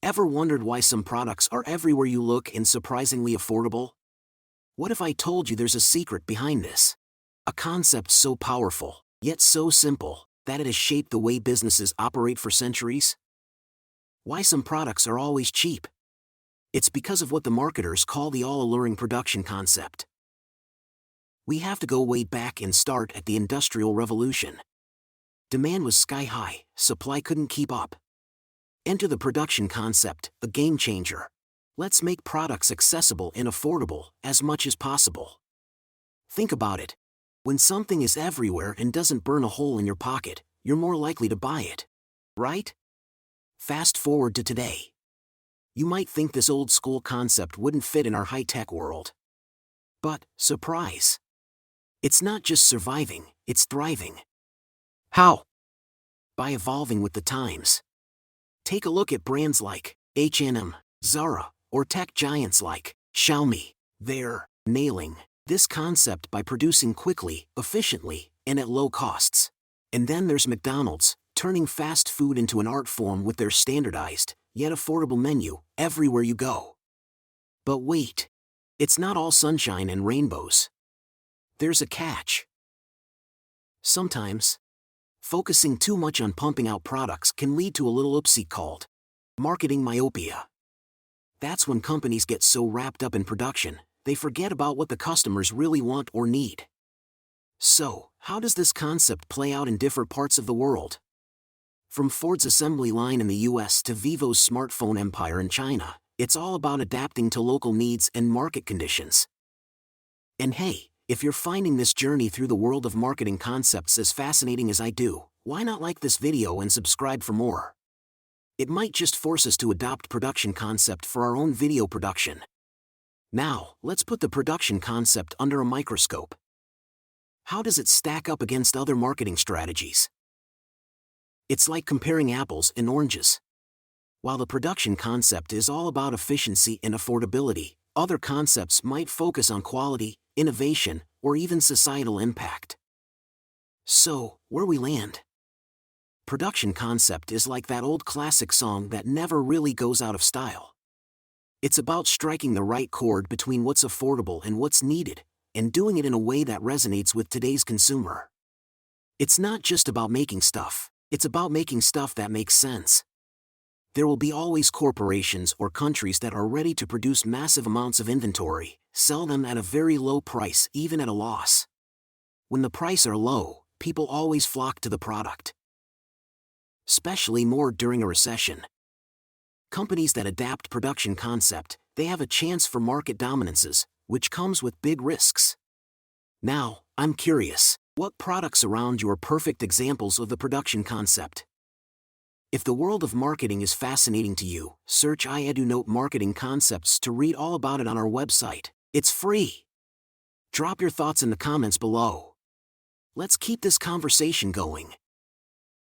Ever wondered why some products are everywhere you look and surprisingly affordable? What if I told you there's a secret behind this? A concept so powerful, yet so simple, that it has shaped the way businesses operate for centuries? Why some products are always cheap? It's because of what the marketers call the all-alluring production concept. We have to go way back and start at the Industrial Revolution. Demand was sky-high, supply couldn't keep up. Enter the production concept, a game changer. Let's make products accessible and affordable as much as possible. Think about it. When something is everywhere and doesn't burn a hole in your pocket, you're more likely to buy it. Right? Fast forward to today. You might think this old-school concept wouldn't fit in our high-tech world. But, surprise! It's not just surviving, it's thriving. How? By evolving with the times. Take a look at brands like H&M, Zara, or tech giants like Xiaomi. They're nailing this concept by producing quickly, efficiently, and at low costs. And then there's McDonald's, turning fast food into an art form with their standardized, yet affordable menu, everywhere you go. But wait. It's not all sunshine and rainbows. There's a catch. Sometimes, focusing too much on pumping out products can lead to a little oopsie called marketing myopia. That's when companies get so wrapped up in production, they forget about what the customers really want or need. So, how does this concept play out in different parts of the world? From Ford's assembly line in the US to Vivo's smartphone empire in China, it's all about adapting to local needs and market conditions. And hey, if you're finding this journey through the world of marketing concepts as fascinating as I do, why not like this video and subscribe for more? It might just force us to adopt production concept for our own video production. Now, let's put the production concept under a microscope. How does it stack up against other marketing strategies? It's like comparing apples and oranges. While the production concept is all about efficiency and affordability, other concepts might focus on quality, innovation, or even societal impact. So, where we land? Production concept is like that old classic song that never really goes out of style. It's about striking the right chord between what's affordable and what's needed, and doing it in a way that resonates with today's consumer. It's not just about making stuff, it's about making stuff that makes sense. There will be always corporations or countries that are ready to produce massive amounts of inventory, sell them at a very low price, even at a loss. When the prices are low, people always flock to the product. Especially more during a recession. Companies that adapt production concept, they have a chance for market dominances, which comes with big risks. Now, I'm curious, what products around you are perfect examples of the production concept? If the world of marketing is fascinating to you, search iEduNote Marketing Concepts to read all about it on our website. It's free. Drop your thoughts in the comments below. Let's keep this conversation going.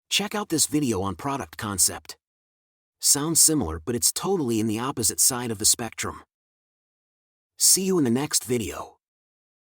Check out this video on product concept. Sounds similar, but it's totally in the opposite side of the spectrum. See you in the next video.